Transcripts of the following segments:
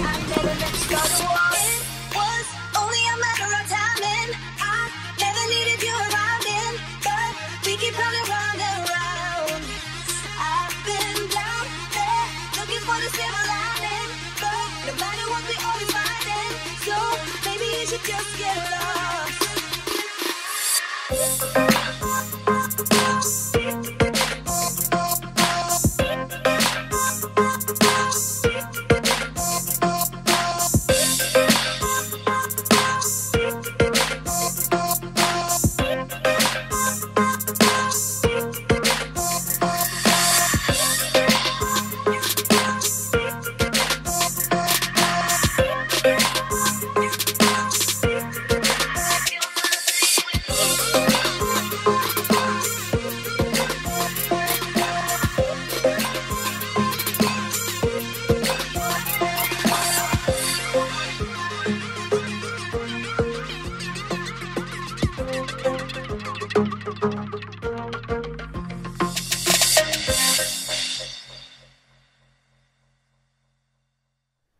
I never meant to start a war. It was only a matter of timing. I never needed you around in, but we keep running round and round. I've been down there looking for the silver lining, but no matter what we always find it. So maybe you should just get lost.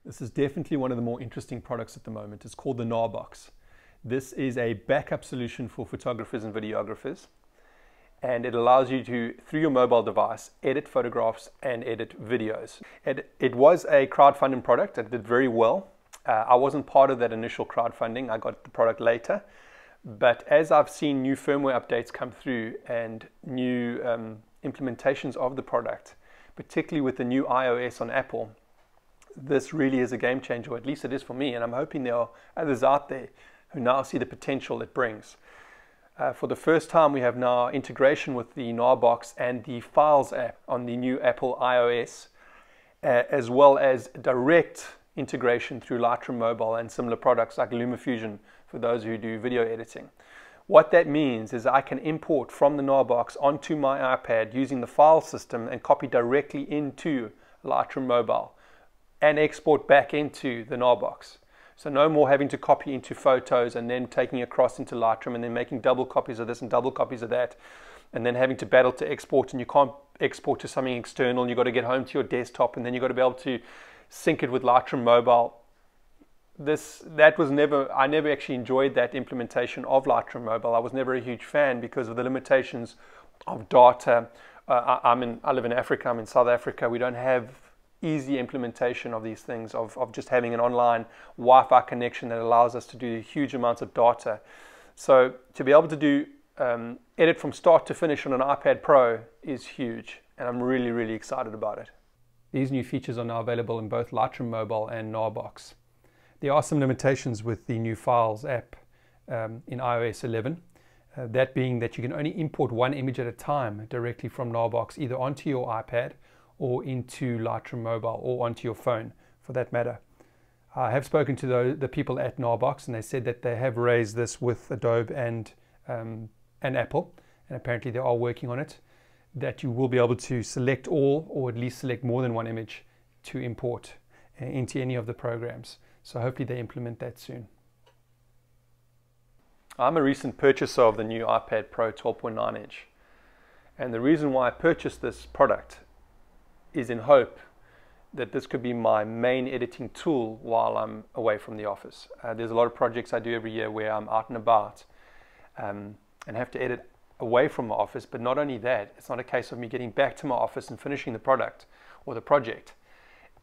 This is definitely one of the more interesting products at the moment. It's called the Gnarbox. This is a backup solution for photographers and videographers, and it allows you to, through your mobile device, edit photographs and edit videos. It was a crowdfunding product. It did very well. I wasn't part of that initial crowdfunding. I got the product later. But as I've seen new firmware updates come through and new implementations of the product, particularly with the new iOS on Apple, this really is a game changer, or at least it is for me, and I'm hoping there are others out there who now see the potential it brings. For the first time, we have now integration with the Gnarbox and the Files app on the new Apple iOS, as well as direct integration through Lightroom Mobile and similar products like LumaFusion for those who do video editing. What that means is I can import from the Gnarbox onto my iPad using the file system and copy directly into Lightroom Mobile and export back into the Gnarbox. So no more having to copy into Photos and then taking across into Lightroom and then making double copies of this and double copies of that, and then having to battle to export, and you can't export to something external, and you've got to get home to your desktop, and then you've got to be able to sync it with Lightroom Mobile. I never actually enjoyed that implementation of Lightroom Mobile. I was never a huge fan because of the limitations of data. I live in Africa, I'm in South Africa. We don't have easy implementation of these things, of just having an online Wi-Fi connection that allows us to do huge amounts of data. So to be able to do edit from start to finish on an iPad Pro is huge, and I'm really, really excited about it. These new features are now available in both Lightroom Mobile and Gnarbox. There are some limitations with the new Files app in iOS 11. That being that you can only import one image at a time directly from Gnarbox, either onto your iPad or into Lightroom Mobile, or onto your phone for that matter. I have spoken to the people at Gnarbox, and they said that they have raised this with Adobe and Apple, and apparently they are working on it, that you will be able to select all, or at least select more than one image to import into any of the programs. So hopefully they implement that soon. I'm a recent purchaser of the new iPad Pro 12.9 inch, and the reason why I purchased this product is in hope that this could be my main editing tool while I'm away from the office. There's a lot of projects I do every year where I'm out and about and have to edit away from my office, but not only that, it's not a case of me getting back to my office and finishing the product or the project.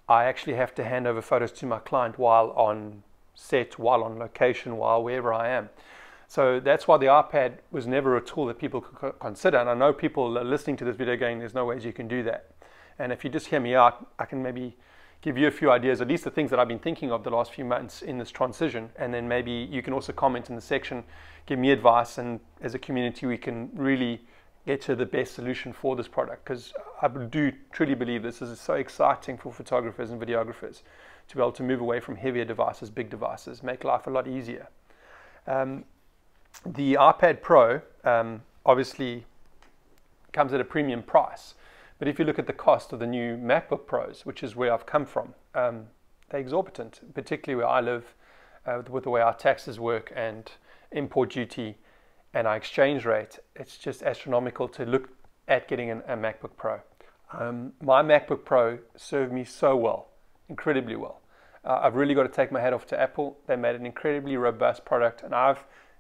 I actually have to hand over photos to my client while on set, while on location, while wherever I am. So that's why the iPad was never a tool that people could consider, and I know people are listening to this video going, there's no ways you can do that. And if you just hear me out, I can maybe give you a few ideas, at least the things that I've been thinking of the last few months in this transition. And then maybe you can also comment in the section, give me advice, and as a community we can really get to the best solution for this product, because I do truly believe this is so exciting for photographers and videographers to be able to move away from heavier devices, big devices, make life a lot easier. The iPad Pro obviously comes at a premium price. But if you look at the cost of the new MacBook Pros, which is where I've come from, they're exorbitant, particularly where I live, with the way our taxes work and import duty and our exchange rate. It's just astronomical to look at getting a MacBook Pro. My MacBook Pro served me so well, incredibly well. I've really got to take my hat off to Apple. They made an incredibly robust product, and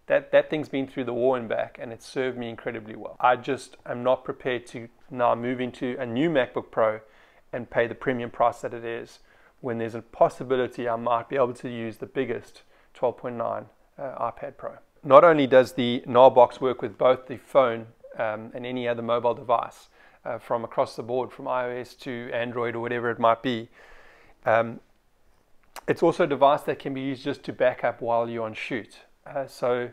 that thing's been through the war and back, and it's served me incredibly well. I just am not prepared to now move into a new MacBook Pro and pay the premium price that it is, when there's a possibility I might be able to use the biggest 12.9 iPad Pro. Not only does the Gnarbox work with both the phone and any other mobile device, from across the board, from iOS to Android or whatever it might be, it's also a device that can be used just to back up while you're on shoot. So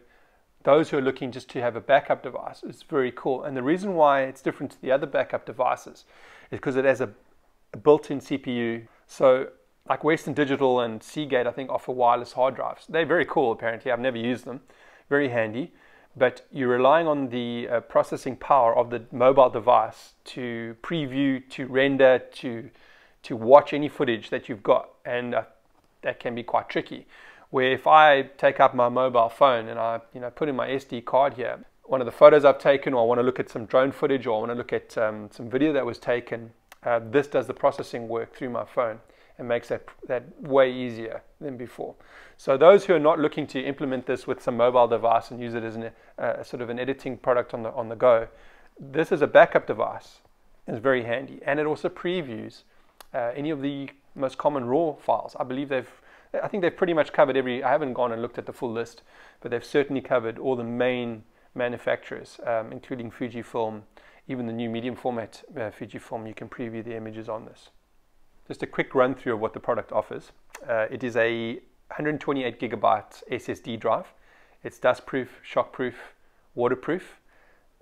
those who are looking just to have a backup device, it's very cool. And the reason why it's different to the other backup devices is because it has a built-in CPU. So like Western Digital and Seagate, I think, offer wireless hard drives. They're very cool, apparently. I've never used them. Very handy. But you're relying on the processing power of the mobile device to preview, to render, to watch any footage that you've got. And that can be quite tricky. Where if I take up my mobile phone and I put in my SD card here, one of the photos I've taken, or I want to look at some drone footage, or I want to look at some video that was taken, this does the processing work through my phone and makes that way easier than before. So those who are not looking to implement this with some mobile device and use it as sort of an editing product on the go, this is a backup device. It's very handy, and it also previews any of the most common RAW files. I think they've pretty much covered I haven't gone and looked at the full list, but they've certainly covered all the main manufacturers, including Fujifilm, even the new medium format Fujifilm. You can preview the images on this. Just a quick run through of what the product offers. It is a 128 gigabyte SSD drive. It's dustproof, shockproof, waterproof,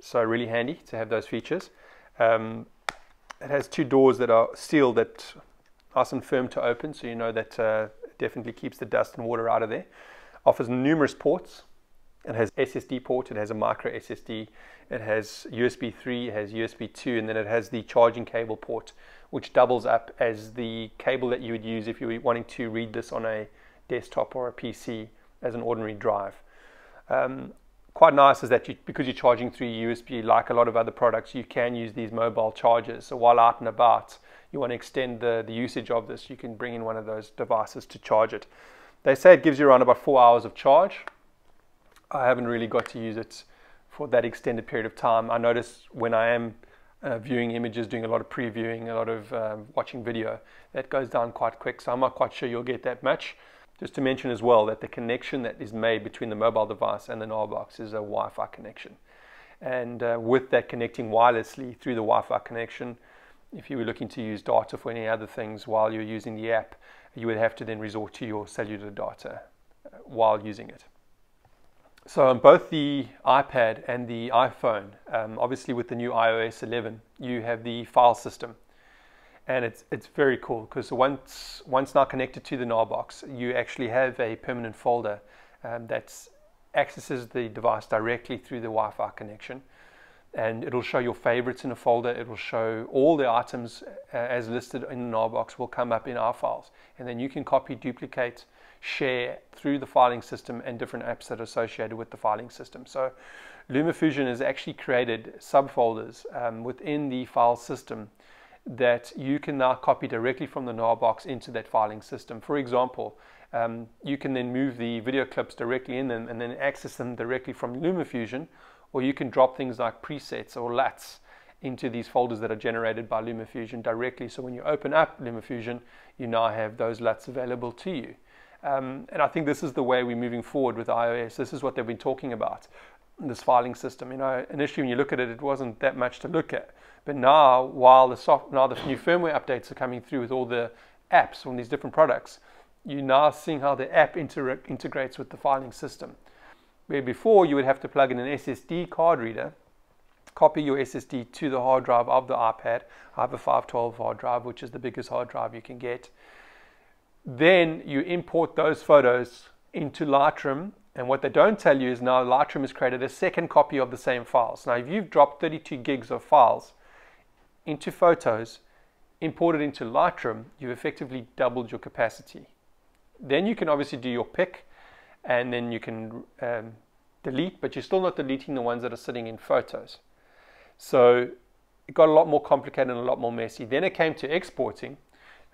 so really handy to have those features. It has two doors that are sealed, that nice and firm to open, so you know that it definitely keeps the dust and water out of there. Offers numerous ports. It has SSD port, it has a micro SSD, it has USB 3, it has USB 2, and then it has the charging cable port, which doubles up as the cable that you would use if you were wanting to read this on a desktop or a PC as an ordinary drive. Quite nice is that because you're charging through USB, like a lot of other products, you can use these mobile chargers. So while out and about, you want to extend the usage of this, you can bring in one of those devices to charge it. They say it gives you around about 4 hours of charge. I haven't really got to use it for that extended period of time. I notice when I am viewing images, doing a lot of previewing, a lot of watching video, that goes down quite quick, so I'm not quite sure you'll get that much. Just to mention as well that the connection that is made between the mobile device and the Gnarbox is a Wi-Fi connection. And with that connecting wirelessly through the Wi-Fi connection, if you were looking to use data for any other things while you're using the app, you would have to then resort to your cellular data while using it. So on both the iPad and the iPhone, obviously with the new iOS 11, you have the file system. And it's very cool because once now connected to the Gnarbox, you actually have a permanent folder that accesses the device directly through the Wi-Fi connection. And it'll show your favorites in a folder. It will show all the items as listed in the Gnarbox will come up in our files. And then you can copy, duplicate, share through the filing system and different apps that are associated with the filing system. So LumaFusion has actually created subfolders within the file system that you can now copy directly from the Gnarbox into that filing system. For example, you can then move the video clips directly in them and then access them directly from LumaFusion, or you can drop things like presets or LUTs into these folders that are generated by LumaFusion directly. So when you open up LumaFusion, you now have those LUTs available to you. And I think this is the way we're moving forward with iOS. This is what they've been talking about, this filing system. You know, initially when you look at it, it wasn't that much to look at. But now, while the new firmware updates are coming through with all the apps from these different products, you're now seeing how the app integrates with the filing system. Where before you would have to plug in an SSD card reader, copy your SSD to the hard drive of the iPad. I have a 512 hard drive, which is the biggest hard drive you can get. Then you import those photos into Lightroom, and what they don't tell you is now Lightroom has created a second copy of the same files. Now if you've dropped 32 gigs of files into Photos, imported into Lightroom, you've effectively doubled your capacity. Then you can obviously do your pick, and then you can delete, but you're still not deleting the ones that are sitting in Photos. So it got a lot more complicated and a lot more messy. Then it came to exporting.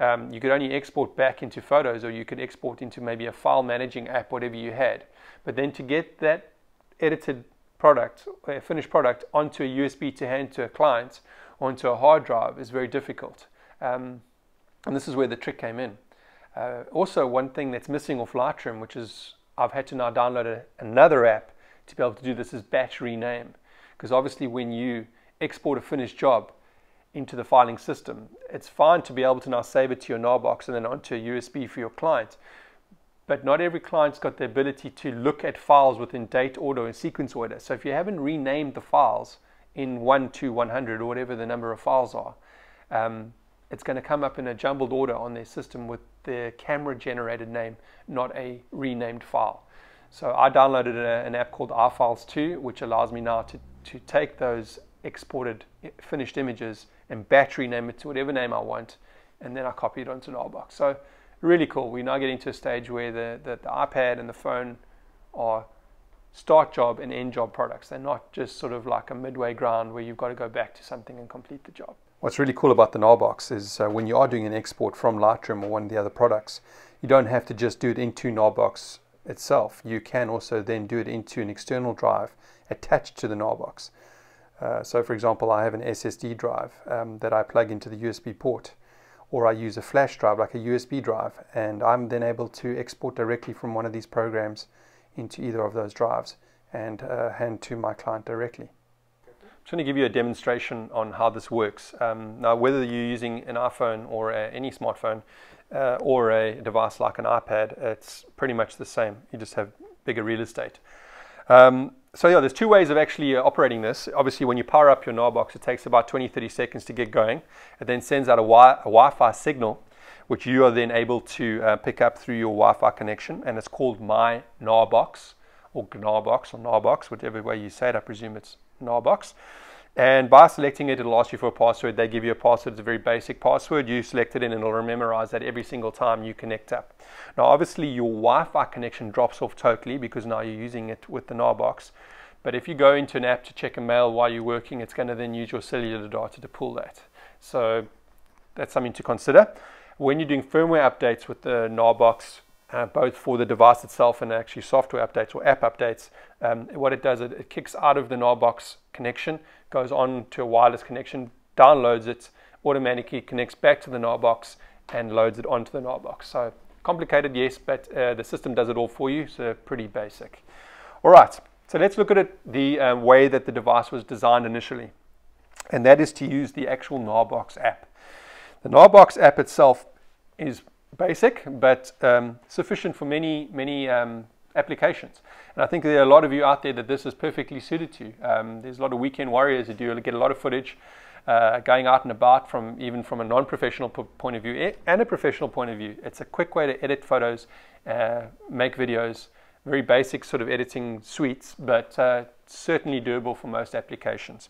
you could only export back into Photos, or you could export into maybe a file managing app, whatever you had. But then to get that edited product, a finished product, onto a USB to hand to a client, onto a hard drive is very difficult. And this is where the trick came in. Also, one thing that's missing off Lightroom, which is I've had to now download another app to be able to do this, is batch rename. Because obviously when you export a finished job into the filing system, it's fine to be able to now save it to your Gnarbox and then onto a USB for your client. But not every client's got the ability to look at files within date order and sequence order. So if you haven't renamed the files in 1 to 100 or whatever the number of files are, it's going to come up in a jumbled order on their system with their camera generated name, not a renamed file. So I downloaded an app called iFiles 2, which allows me now to take those exported finished images and batch rename it to whatever name I want, and then I copy it onto Gnarbox. So really cool. We're now getting to a stage where the iPad and the phone are start job and end job products. They're not just sort of like a midway ground where you've got to go back to something and complete the job. What's really cool about the Gnarbox is when you are doing an export from Lightroom or one of the other products, you don't have to just do it into Gnarbox itself. You can also then do it into an external drive attached to the Gnarbox. So for example, I have an SSD drive that I plug into the USB port, or I use a flash drive like a USB drive, and I'm then able to export directly from one of these programs into either of those drives and hand to my client directly. I'm going to give you a demonstration on how this works. Now, whether you're using an iPhone or any smartphone or a device like an iPad, it's pretty much the same. You just have bigger real estate. So yeah, there's two ways of actually operating this. Obviously, when you power up your Gnarbox, it takes about 20-30 seconds to get going. It then sends out a Wi-Fi signal, which you are then able to pick up through your Wi-Fi connection, and it's called My Gnarbox, or Gnarbox, or Gnarbox, whichever way you say it. I presume it's Gnarbox. And by selecting it, it'll ask you for a password. They give you a password. It's a very basic password. You select it and it'll memorize that every single time you connect up. Now, obviously, your Wi-Fi connection drops off totally because now you're using it with the Gnarbox. But if you go into an app to check a mail while you're working, it's going to then use your cellular data to pull that. So that's something to consider. When you're doing firmware updates with the Gnarbox, both for the device itself and actually software updates or app updates, what it does, it kicks out of the Gnarbox connection, goes on to a wireless connection, downloads it, automatically connects back to the Gnarbox and loads it onto the Gnarbox. So complicated, yes, but the system does it all for you, so pretty basic. All right, so let's look at it the way that the device was designed initially, and that is to use the actual Gnarbox app. The Gnarbox app itself is basic, but sufficient for many applications. And I think there are a lot of you out there that this is perfectly suited to. There's a lot of weekend warriors who do get a lot of footage going out and about, even from a non-professional point of view and a professional point of view. It's a quick way to edit photos, make videos, very basic sort of editing suites, but certainly doable for most applications.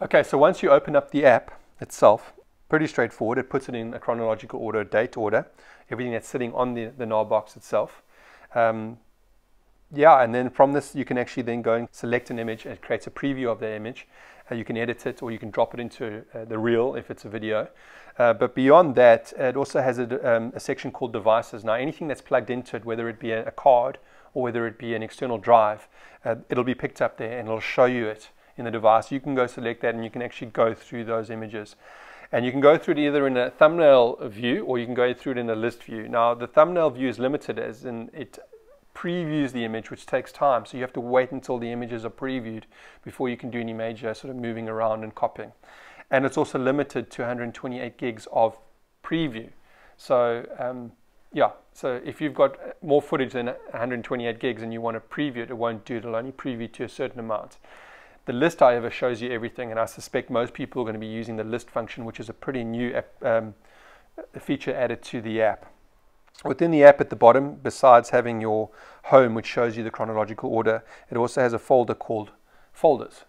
Okay, so once you open up the app itself, pretty straightforward. It puts it in a chronological order, date order, everything that's sitting on the Gnarbox itself. Yeah, and then from this you can actually then go and select an image, and it creates a preview of the image. You can edit it, or you can drop it into the reel if it's a video. But beyond that, it also has a section called devices. Now, anything that's plugged into it, whether it be a card or whether it be an external drive, it'll be picked up there and it'll show you it in the device. You can go select that and you can actually go through those images. And you can go through it either in a thumbnail view or you can go through it in a list view. Now, the thumbnail view is limited as in it previews the image, which takes time. So you have to wait until the images are previewed before you can do any major sort of moving around and copying. And it's also limited to 128 gigs of preview. So yeah, so if you've got more footage than 128 gigs and you want to preview it, it won't do it. It'll only preview to a certain amount. The list, however, shows you everything, and I suspect most people are going to be using the list function, which is a pretty new feature added to the app. Within the app at the bottom, besides having your home, which shows you the chronological order, it also has a folder called folders.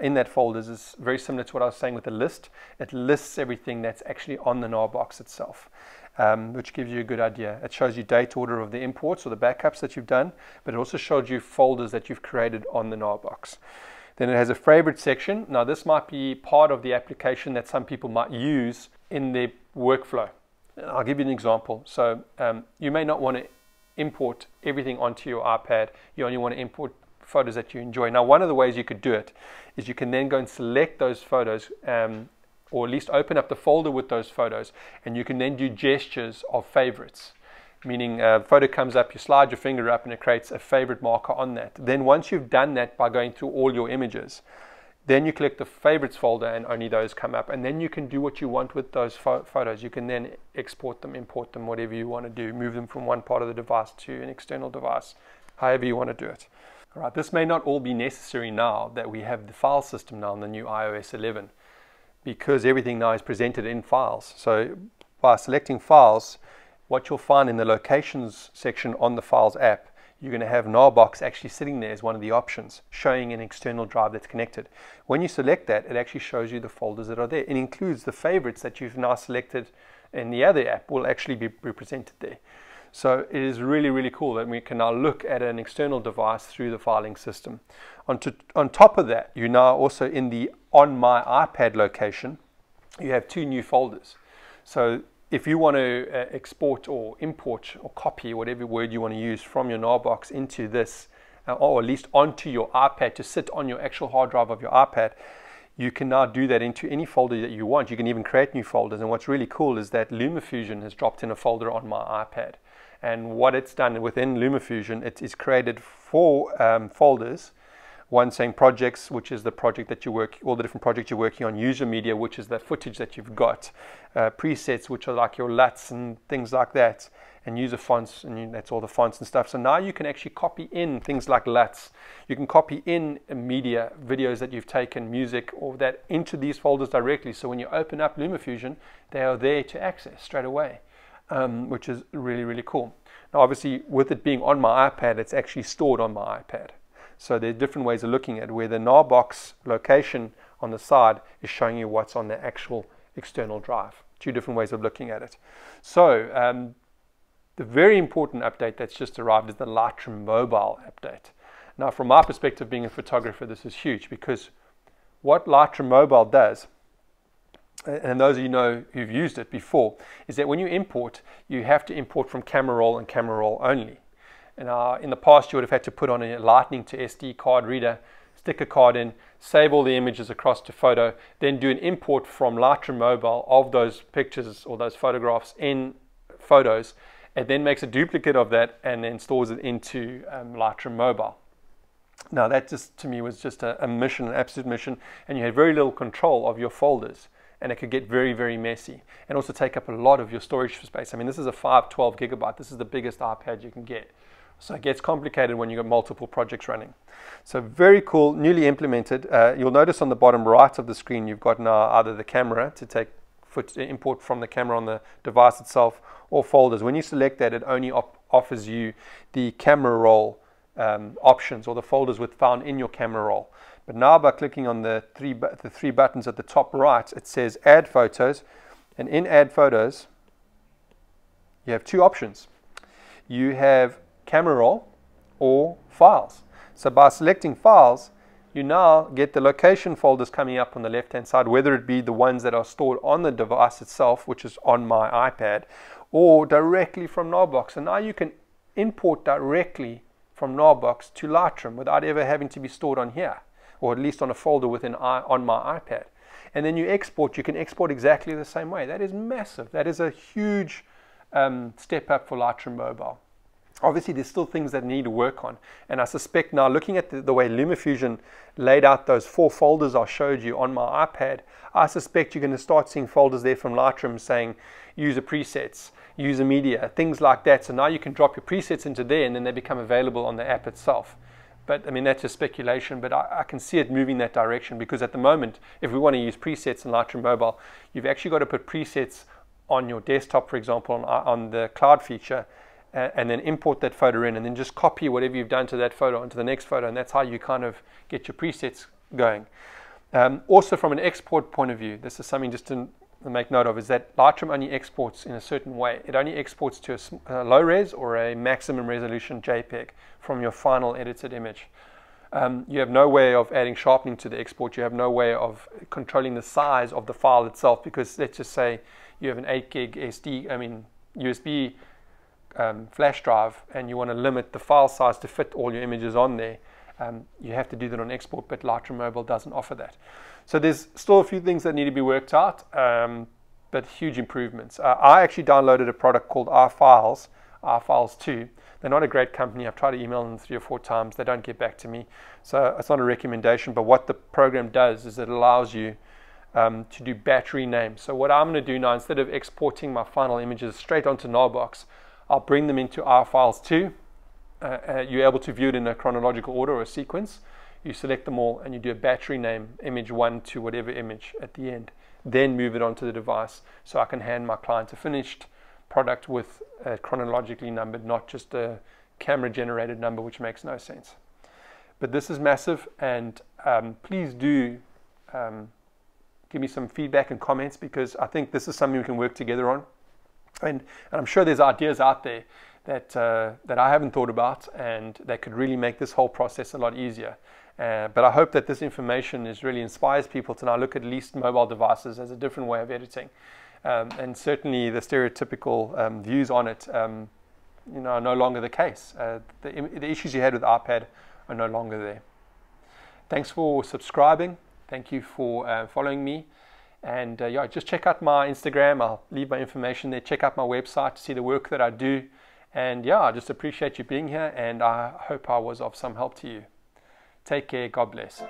In that folders is very similar to what I was saying with the list. It lists everything that's actually on the Gnarbox itself, which gives you a good idea. It shows you date order of the imports or the backups that you've done, but it also shows you folders that you've created on the Gnarbox. Then it has a favorite section. Now, this might be part of the application that some people might use in their workflow. I'll give you an example. So you may not want to import everything onto your iPad. You only want to import photos that you enjoy. Now, one of the ways you could do it is you can then go and select those photos, or at least open up the folder with those photos, and you can then do gestures of favorites. Meaning a photo comes up, you slide your finger up and it creates a favorite marker on that. Then once you've done that by going through all your images, then you click the favorites folder and only those come up, and then you can do what you want with those photos. You can then export them, import them, whatever you want to do, move them from one part of the device to an external device, however you want to do it. All right, this may not all be necessary now that we have the file system now in the new iOS 11, because everything now is presented in files. So by selecting files, what you'll find in the locations section on the Files app, you're going to have Gnarbox actually sitting there as one of the options, showing an external drive that's connected. When you select that, it actually shows you the folders that are there. It includes the favorites that you've now selected in the other app will actually be represented there. So it is really, really cool that we can now look at an external device through the filing system. On top of that, you now also in the On My iPad location, you have two new folders. So if you want to export or import or copy, whatever word you want to use, from your Gnarbox into this, or at least onto your iPad to sit on your actual hard drive of your iPad, you can now do that into any folder that you want. You can even create new folders. And what's really cool is that LumaFusion has dropped in a folder on my iPad. And what it's done within LumaFusion, it is created four folders. One saying projects, which is the project that you work, all the different projects you're working on. User media, which is the footage that you've got. Presets, which are like your LUTs and things like that. And user fonts, and that's all the fonts and stuff. So now you can actually copy in things like LUTs. You can copy in media, videos that you've taken, music, or that into these folders directly. So when you open up LumaFusion, they are there to access straight away, which is really, really cool. Now, obviously, with it being on my iPad, it's actually stored on my iPad. So there are different ways of looking at it, where the Gnarbox location on the side is showing you what's on the actual external drive. Two different ways of looking at it. So the very important update that's just arrived is the Lightroom mobile update. Now, from my perspective, being a photographer, this is huge, because what Lightroom mobile does, and those of you know who've used it before, is that when you import, you have to import from camera roll and camera roll only. And in the past, you would have had to put on a Lightning to SD card reader, stick a card in, save all the images across to photo, then do an import from Lightroom mobile of those pictures or those photographs in Photos. It then makes a duplicate of that and then stores it into Lightroom mobile. Now, that just to me was just a mission, an absolute mission, and you had very little control of your folders, and it could get very, very messy and also take up a lot of your storage space. I mean, this is a 512 gigabyte. This is the biggest iPad you can get. So it gets complicated when you've got multiple projects running. So very cool, newly implemented. You'll notice on the bottom right of the screen, you've got now either the camera to take import from the camera on the device itself, or folders. When you select that, it only offers you the camera roll options, or the folders found in your camera roll. But now by clicking on the three buttons at the top right, it says Add Photos, and in Add Photos, you have two options. You have camera roll or files. So by selecting files, you now get the location folders coming up on the left-hand side, whether it be the ones that are stored on the device itself, which is on my iPad, or directly from Gnarbox. And now you can import directly from Gnarbox to Lightroom without ever having to be stored on here, or at least on a folder on my iPad. And then you export, you can export exactly the same way. That is massive. That is a huge step up for Lightroom Mobile. Obviously, there's still things that need to work on. And I suspect now, looking at the way LumaFusion laid out those four folders I showed you on my iPad, I suspect you're going to start seeing folders there from Lightroom saying user presets, user media, things like that. So now you can drop your presets into there, and then they become available on the app itself. But I mean, that's just speculation, but I can see it moving that direction, because at the moment, if we want to use presets in Lightroom Mobile, you've actually got to put presets on your desktop, for example, on the cloud feature, and then import that photo in, and then just copy whatever you've done to that photo onto the next photo, and that's how you kind of get your presets going. Also, from an export point of view, this is something just to make note of, is that Lightroom only exports in a certain way. It only exports to a low res or a maximum resolution JPEG from your final edited image. You have no way of adding sharpening to the export. You have no way of controlling the size of the file itself, because let's just say you have an 8 gig USB flash drive, and you want to limit the file size to fit all your images on there, you have to do that on export, but Lightroom Mobile doesn't offer that. So there's still a few things that need to be worked out, but huge improvements. I actually downloaded a product called iFiles 2. They're not a great company. I've tried to email them 3 or 4 times. They don't get back to me. So it's not a recommendation, but what the program does is it allows you to do battery names. So what I'm going to do now, instead of exporting my final images straight onto Gnarbox, I'll bring them into iFiles 2. You're able to view it in a chronological order or a sequence. You select them all and you do a battery name, image 1 to whatever image at the end. Then move it onto the device so I can hand my client a finished product with a chronologically numbered, not just a camera generated number, which makes no sense. But this is massive, and please do give me some feedback and comments, because I think this is something we can work together on. And I'm sure there's ideas out there that I haven't thought about, and that could really make this whole process a lot easier. But I hope that this information really inspires people to now look at least mobile devices as a different way of editing. And certainly the stereotypical views on it are no longer the case. The issues you had with the iPad are no longer there. Thanks for subscribing. Thank you for following me. And yeah, just check out my Instagram. I'll leave my information there. Check out my website to see the work that I do. And yeah, I just appreciate you being here, and I hope I was of some help to you. Take care. God bless.